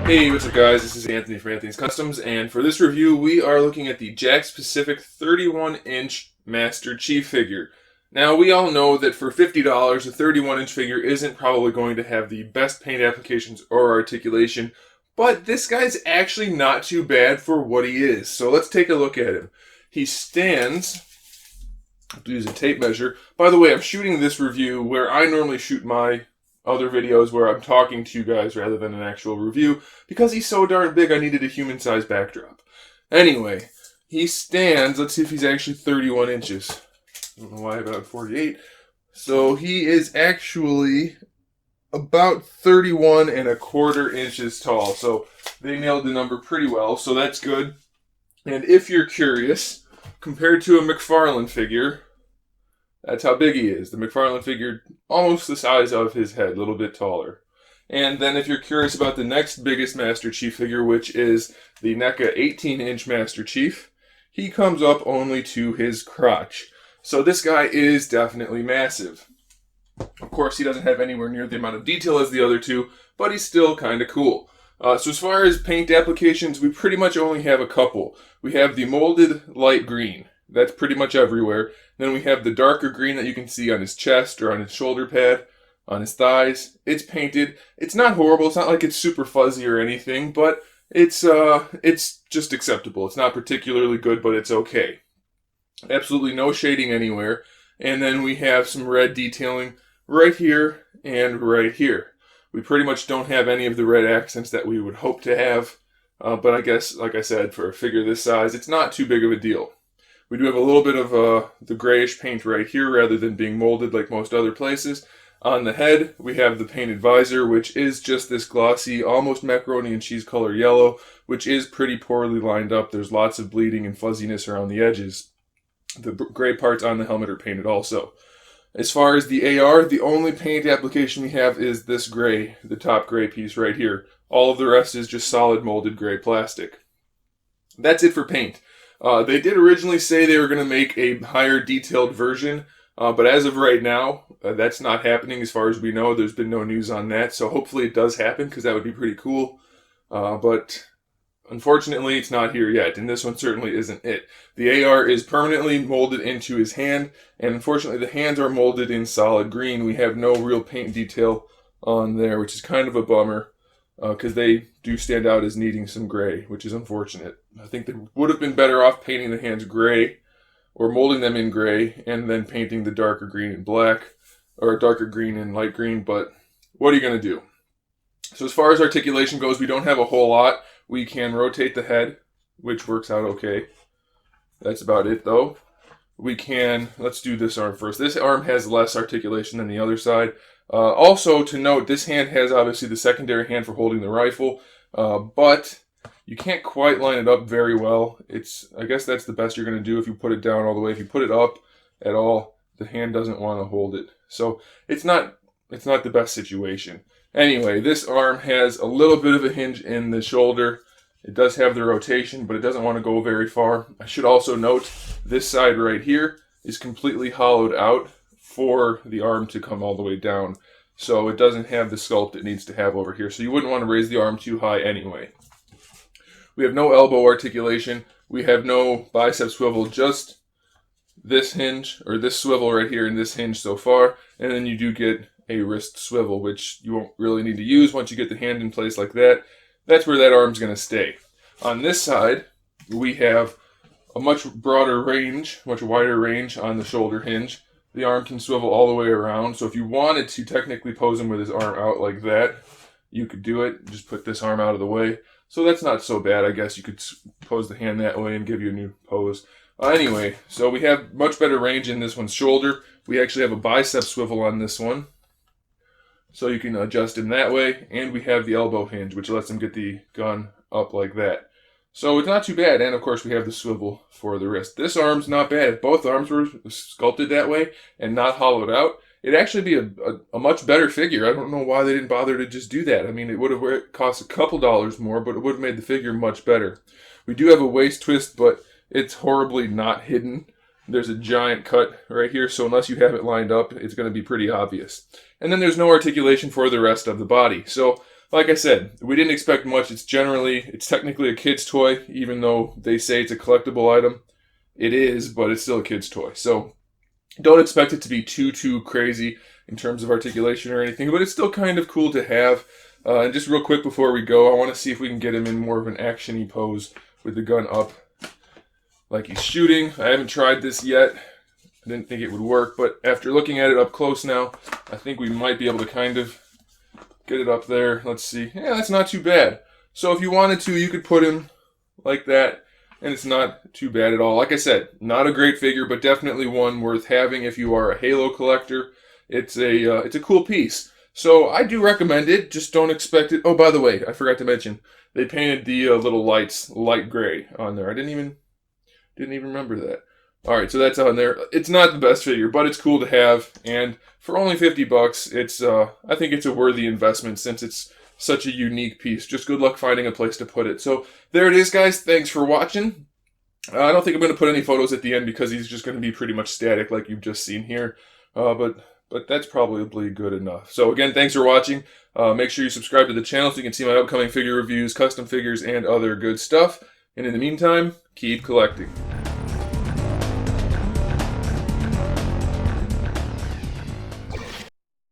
Hey, what's up guys? This is Anthony from Anthony's Customs, and for this review we are looking at the JAKKS Pacific 31-inch Master Chief figure. Now we all know that for $50 a 31-inch figure isn't probably going to have the best paint applications or articulation, but this guy's actually not too bad for what he is. So let's take a look at him. He stands, I have to use a tape measure. By the way, I'm shooting this review where I normally shoot my other videos where I'm talking to you guys rather than an actual review. Because he's so darn big, I needed a human-sized backdrop. Anyway, he stands, let's see if he's actually 31 inches. I don't know why, about 48. So he is actually about 31¼ inches tall. So they nailed the number pretty well, so that's good. And if you're curious, compared to a McFarlane figure, that's how big he is. The McFarlane figure, almost the size of his head, a little bit taller. And then if you're curious about the next biggest Master Chief figure, which is the NECA 18-inch Master Chief, he comes up only to his crotch. So this guy is definitely massive. Of course, he doesn't have anywhere near the amount of detail as the other two, but he's still kind of cool. So as far as paint applications, we pretty much only have a couple. We have the molded light green. That's pretty much everywhere. Then we have the darker green that you can see on his chest or on his shoulder pad, on his thighs. It's painted. It's not horrible. It's not like it's super fuzzy or anything, but it's just acceptable. It's not particularly good, but it's okay. Absolutely no shading anywhere. And then we have some red detailing right here and right here. We pretty much don't have any of the red accents that we would hope to have. But I guess, like I said, for a figure this size, it's not too big of a deal. We do have a little bit of the grayish paint right here rather than being molded like most other places. On the head, we have the painted visor, which is just this glossy, almost macaroni and cheese color yellow, which is pretty poorly lined up. There's lots of bleeding and fuzziness around the edges. The gray parts on the helmet are painted also. As far as the AR, the only paint application we have is this gray, the top gray piece right here. All of the rest is just solid molded gray plastic. That's it for paint. They did originally say they were going to make a higher detailed version, but as of right now, that's not happening as far as we know. There's been no news on that, so hopefully it does happen because that would be pretty cool. But unfortunately, it's not here yet, and this one certainly isn't it. The AR is permanently molded into his hand, and unfortunately the hands are molded in solid green. We have no real paint detail on there, which is kind of a bummer. Because they do stand out as needing some gray, which is unfortunate. I think they would have been better off painting the hands gray, or molding them in gray, and then painting the darker green and black, or darker green and light green, but what are you going to do? So as far as articulation goes, we don't have a whole lot. We can rotate the head, which works out okay. That's about it, though. We can, let's do this arm first. This arm has less articulation than the other side. Also, to note, this hand has obviously the secondary hand for holding the rifle, but you can't quite line it up very well. I guess that's the best you're going to do if you put it down all the way. If you put it up at all, the hand doesn't want to hold it. So it's not the best situation. Anyway, this arm has a little bit of a hinge in the shoulder. It does have the rotation, but it doesn't want to go very far. I should also note this side right here is completely hollowed out for the arm to come all the way down. So it doesn't have the sculpt it needs to have over here. So you wouldn't want to raise the arm too high anyway. We have no elbow articulation. We have no bicep swivel, just this hinge, or this swivel right here and this hinge so far. And then you do get a wrist swivel, which you won't really need to use once you get the hand in place like that. That's where that arm's going to stay. On this side, we have a much broader range, much wider range on the shoulder hinge. The arm can swivel all the way around, so if you wanted to technically pose him with his arm out like that, you could do it. Just put this arm out of the way. So that's not so bad. I guess you could pose the hand that way and give you a new pose. Anyway, so we have much better range in this one's shoulder. We actually have a bicep swivel on this one, so you can adjust him that way. And we have the elbow hinge, which lets him get the gun up like that. So it's not too bad, and of course we have the swivel for the wrist. This arm's not bad. If both arms were sculpted that way and not hollowed out, it'd actually be a much better figure. I don't know why they didn't bother to just do that. I mean, it would have cost a couple dollars more, but it would have made the figure much better. We do have a waist twist, but it's horribly not hidden. There's a giant cut right here, so unless you have it lined up, it's going to be pretty obvious. And then there's no articulation for the rest of the body. So like I said, we didn't expect much. It's technically a kid's toy, even though they say it's a collectible item. It is, but it's still a kid's toy. So don't expect it to be too crazy in terms of articulation or anything, but it's still kind of cool to have. And just real quick before we go, I want to see if we can get him in more of an action-y pose with the gun up like he's shooting. I haven't tried this yet. I didn't think it would work, but after looking at it up close now, I think we might be able to kind of get it up there. Let's see. Yeah, that's not too bad. So if you wanted to, you could put him like that, and it's not too bad at all. Like I said, not a great figure, but definitely one worth having if you are a Halo collector. It's a cool piece. So I do recommend it. Just don't expect it. Oh, by the way, I forgot to mention, they painted the little lights light gray on there. I didn't even remember that. All right, so that's on there. It's not the best figure, but it's cool to have, and for only $50, it's I think it's a worthy investment since it's such a unique piece. Just good luck finding a place to put it. So there it is, guys. Thanks for watching. I don't think I'm going to put any photos at the end because he's just going to be pretty much static like you've just seen here, but that's probably good enough. So again, thanks for watching. Make sure you subscribe to the channel so you can see my upcoming figure reviews, custom figures, and other good stuff. And in the meantime, keep collecting.